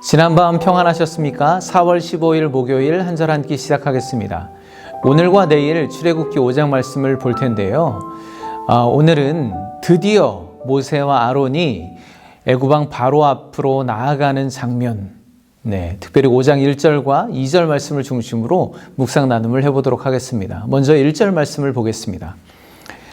지난밤 평안하셨습니까? 4월 15일 목요일 한 절 한 끼 시작하겠습니다. 오늘과 내일 출애굽기 5장 말씀을 볼 텐데요. 오늘은 드디어 모세와 아론이 애굽왕 바로 앞으로 나아가는 장면, 특별히 5장 1절과 2절 말씀을 중심으로 묵상 나눔을 해보도록 하겠습니다. 먼저 1절 말씀을 보겠습니다.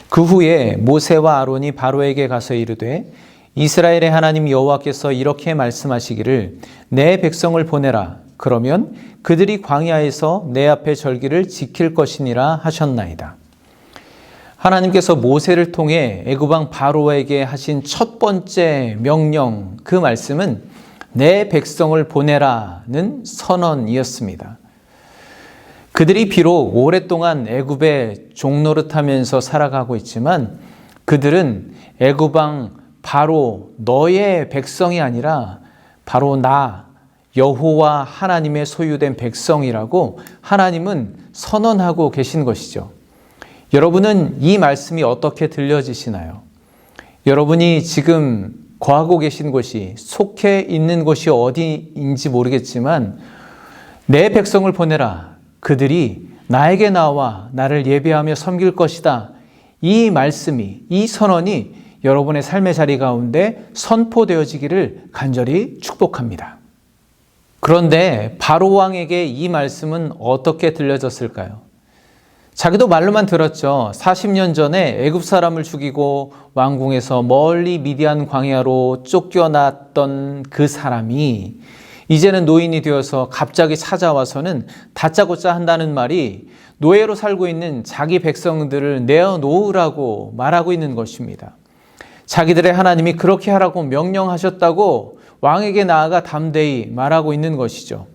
그 후에 모세와 아론이 바로에게 가서 이르되 이스라엘의 하나님 여호와께서 이렇게 말씀하시기를 내 백성을 보내라. 그러면 그들이 광야에서 내 앞에 절기를 지킬 것이니라 하셨나이다. 하나님께서 모세를 통해 애굽왕 바로에게 하신 첫 번째 명령, 그 말씀은 내 백성을 보내라는 선언이었습니다. 그들이 비록 오랫동안 애굽에 종노릇하면서 살아가고 있지만 그들은 애굽왕 바로 너의 백성이 아니라 바로 나 여호와 하나님의 소유된 백성이라고 하나님은 선언하고 계신 것이죠. 여러분은 이 말씀이 어떻게 들려지시나요? 여러분이 지금 거하고 계신 곳이, 속해 있는 곳이 어디인지 모르겠지만 내 백성을 보내라. 그들이 나에게 나와 나를 예배하며 섬길 것이다. 이 말씀이, 이 선언이 여러분의 삶의 자리 가운데 선포되어지기를 간절히 축복합니다. 그런데 바로 왕에게 이 말씀은 어떻게 들려졌을까요? 자기도 말로만 들었죠. 40년 전에 애굽 사람을 죽이고 왕궁에서 멀리 미디안 광야로 쫓겨났던 그 사람이 이제는 노인이 되어서 갑자기 찾아와서는 다짜고짜 한다는 말이 노예로 살고 있는 자기 백성들을 내어놓으라고 말하고 있는 것입니다. 자기들의 하나님이 그렇게 하라고 명령하셨다고 왕에게 나아가 담대히 말하고 있는 것이죠.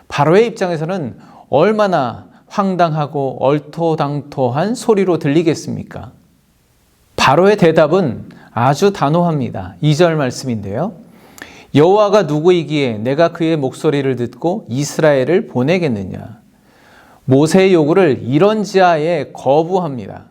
바로의 입장에서는 얼마나 황당하고 얼토당토한 소리로 들리겠습니까? 바로의 대답은 아주 단호합니다. 2절 말씀인데요. 여호와가 누구이기에 내가 그의 목소리를 듣고 이스라엘을 보내겠느냐. 모세의 요구를 이런지하에 거부합니다.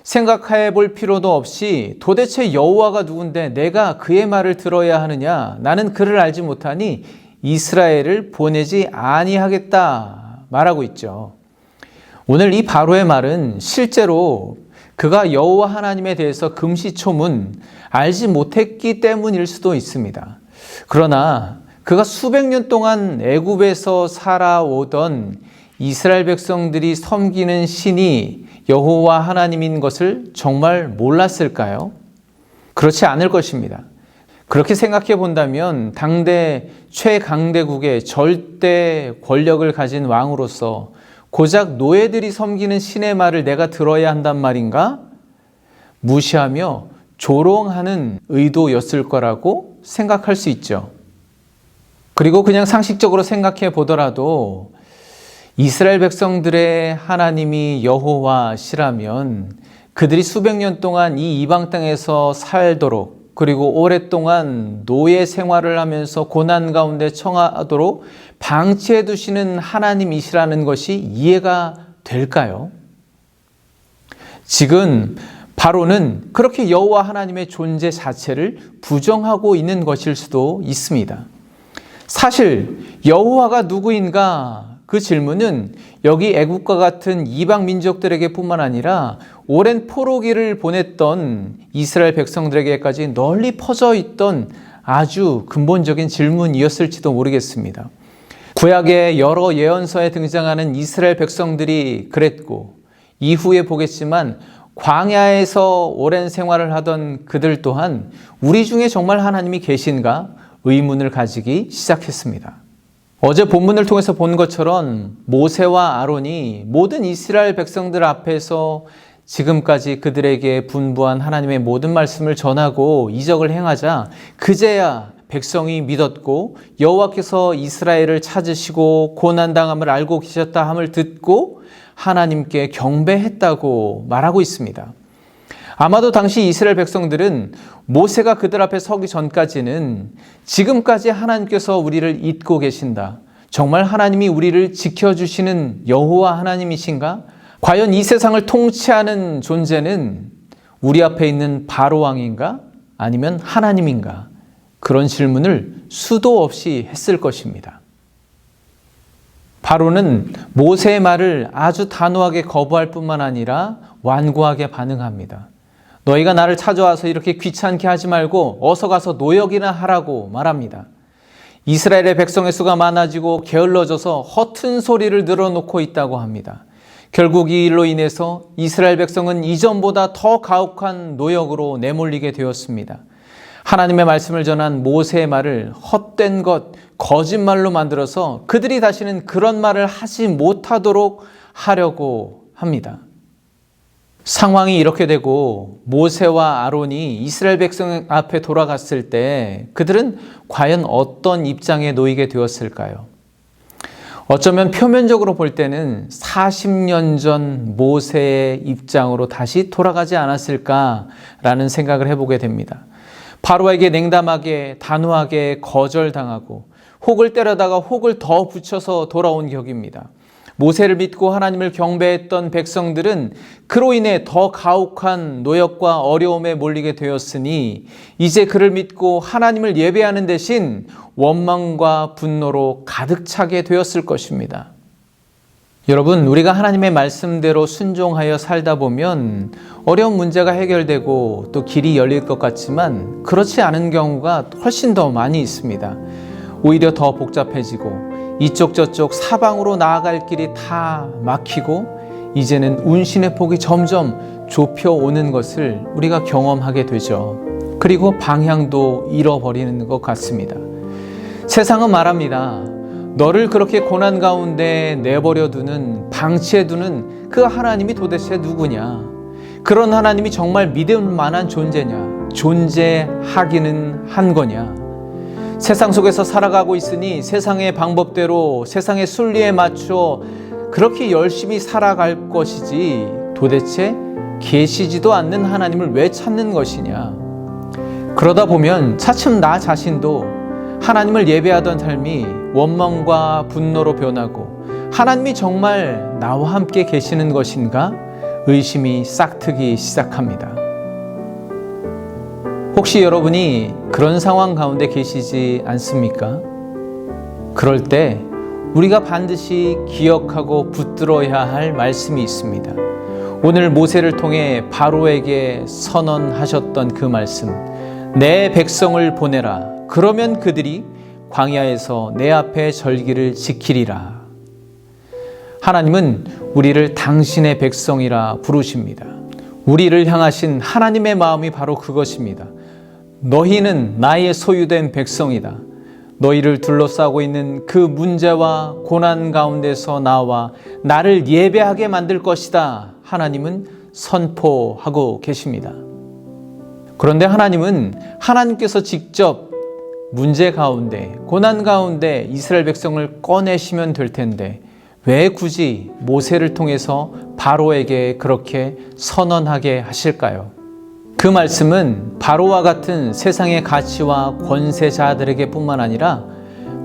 생각해 볼 필요도 없이 도대체 여호와가 누군데 내가 그의 말을 들어야 하느냐? 나는 그를 알지 못하니 이스라엘을 보내지 아니하겠다 말하고 있죠. 오늘 이 바로의 말은 실제로 그가 여호와 하나님에 대해서 금시초문 알지 못했기 때문일 수도 있습니다. 그러나 그가 수백 년 동안 애굽에서 살아오던 이스라엘 백성들이 섬기는 신이 여호와 하나님인 것을 정말 몰랐을까요? 그렇지 않을 것입니다. 그렇게 생각해 본다면 당대 최강대국의 절대 권력을 가진 왕으로서 고작 노예들이 섬기는 신의 말을 내가 들어야 한단 말인가? 무시하며 조롱하는 의도였을 거라고 생각할 수 있죠. 그리고 그냥 상식적으로 생각해 보더라도 이스라엘 백성들의 하나님이 여호와시라면 그들이 수백 년 동안 이 이방 땅에서 살도록, 그리고 오랫동안 노예 생활을 하면서 고난 가운데 처하도록 방치해 두시는 하나님이시라는 것이 이해가 될까요? 지금 바로는 그렇게 여호와 하나님의 존재 자체를 부정하고 있는 것일 수도 있습니다. 사실 여호와가 누구인가? 그 질문은 여기 애국과 같은 이방 민족들에게 뿐만 아니라 오랜 포로기를 보냈던 이스라엘 백성들에게까지 널리 퍼져 있던 아주 근본적인 질문이었을지도 모르겠습니다. 구약의 여러 예언서에 등장하는 이스라엘 백성들이 그랬고, 이후에 보겠지만 광야에서 오랜 생활을 하던 그들 또한 우리 중에 정말 하나님이 계신가 의문을 가지기 시작했습니다. 어제 본문을 통해서 본 것처럼 모세와 아론이 모든 이스라엘 백성들 앞에서 지금까지 그들에게 분부한 하나님의 모든 말씀을 전하고 이적을 행하자 그제야 백성이 믿었고 여호와께서 이스라엘을 찾으시고 고난당함을 알고 계셨다 함을 듣고 하나님께 경배했다고 말하고 있습니다. 아마도 당시 이스라엘 백성들은 모세가 그들 앞에 서기 전까지는 지금까지 하나님께서 우리를 잊고 계신다. 정말 하나님이 우리를 지켜주시는 여호와 하나님이신가? 과연 이 세상을 통치하는 존재는 우리 앞에 있는 바로 왕인가? 아니면 하나님인가? 그런 질문을 수도 없이 했을 것입니다. 바로는 모세의 말을 아주 단호하게 거부할 뿐만 아니라 완고하게 반응합니다. 너희가 나를 찾아와서 이렇게 귀찮게 하지 말고 어서 가서 노역이나 하라고 말합니다. 이스라엘의 백성의 수가 많아지고 게을러져서 허튼 소리를 늘어놓고 있다고 합니다. 결국 이 일로 인해서 이스라엘 백성은 이전보다 더 가혹한 노역으로 내몰리게 되었습니다. 하나님의 말씀을 전한 모세의 말을 헛된 것, 거짓말로 만들어서 그들이 다시는 그런 말을 하지 못하도록 하려고 합니다. 상황이 이렇게 되고 모세와 아론이 이스라엘 백성 앞에 돌아갔을 때 그들은 과연 어떤 입장에 놓이게 되었을까요? 어쩌면 표면적으로 볼 때는 40년 전 모세의 입장으로 다시 돌아가지 않았을까라는 생각을 해보게 됩니다. 바로에게 냉담하게 단호하게 거절당하고 혹을 때려다가 혹을 더 붙여서 돌아온 격입니다. 모세를 믿고 하나님을 경배했던 백성들은 그로 인해 더 가혹한 노역과 어려움에 몰리게 되었으니 이제 그를 믿고 하나님을 예배하는 대신 원망과 분노로 가득 차게 되었을 것입니다. 여러분, 우리가 하나님의 말씀대로 순종하여 살다 보면 어려운 문제가 해결되고 또 길이 열릴 것 같지만 그렇지 않은 경우가 훨씬 더 많이 있습니다. 오히려 더 복잡해지고 이쪽 저쪽 사방으로 나아갈 길이 다 막히고 이제는 운신의 폭이 점점 좁혀오는 것을 우리가 경험하게 되죠. 그리고 방향도 잃어버리는 것 같습니다. 세상은 말합니다. 너를 그렇게 고난 가운데 내버려두는, 방치해두는 그 하나님이 도대체 누구냐? 그런 하나님이 정말 믿을 만한 존재냐? 존재하기는 한 거냐? 세상 속에서 살아가고 있으니 세상의 방법대로 세상의 순리에 맞춰 그렇게 열심히 살아갈 것이지 도대체 계시지도 않는 하나님을 왜 찾는 것이냐? 그러다 보면 차츰 나 자신도 하나님을 예배하던 삶이 원망과 분노로 변하고 하나님이 정말 나와 함께 계시는 것인가? 의심이 싹트기 시작합니다. 혹시 여러분이 그런 상황 가운데 계시지 않습니까? 그럴 때 우리가 반드시 기억하고 붙들어야 할 말씀이 있습니다. 오늘 모세를 통해 바로에게 선언하셨던 그 말씀, 내 백성을 보내라. 그러면 그들이 광야에서 내 앞에 절기를 지키리라. 하나님은 우리를 당신의 백성이라 부르십니다. 우리를 향하신 하나님의 마음이 바로 그것입니다. 너희는 나의 소유된 백성이다. 너희를 둘러싸고 있는 그 문제와 고난 가운데서 나와 나를 예배하게 만들 것이다. 하나님은 선포하고 계십니다. 그런데 하나님께서 직접 문제 가운데, 고난 가운데 이스라엘 백성을 꺼내시면 될 텐데 왜 굳이 모세를 통해서 바로에게 그렇게 선언하게 하실까요? 그 말씀은 바로와 같은 세상의 가치와 권세자들에게 뿐만 아니라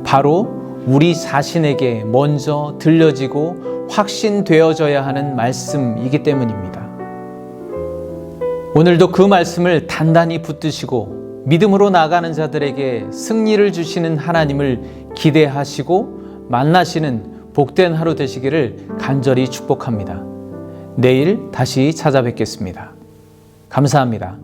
바로 우리 자신에게 먼저 들려지고 확신되어져야 하는 말씀이기 때문입니다. 오늘도 그 말씀을 단단히 붙드시고 믿음으로 나가는 자들에게 승리를 주시는 하나님을 기대하시고 만나시는 복된 하루 되시기를 간절히 축복합니다. 내일 다시 찾아뵙겠습니다. 감사합니다.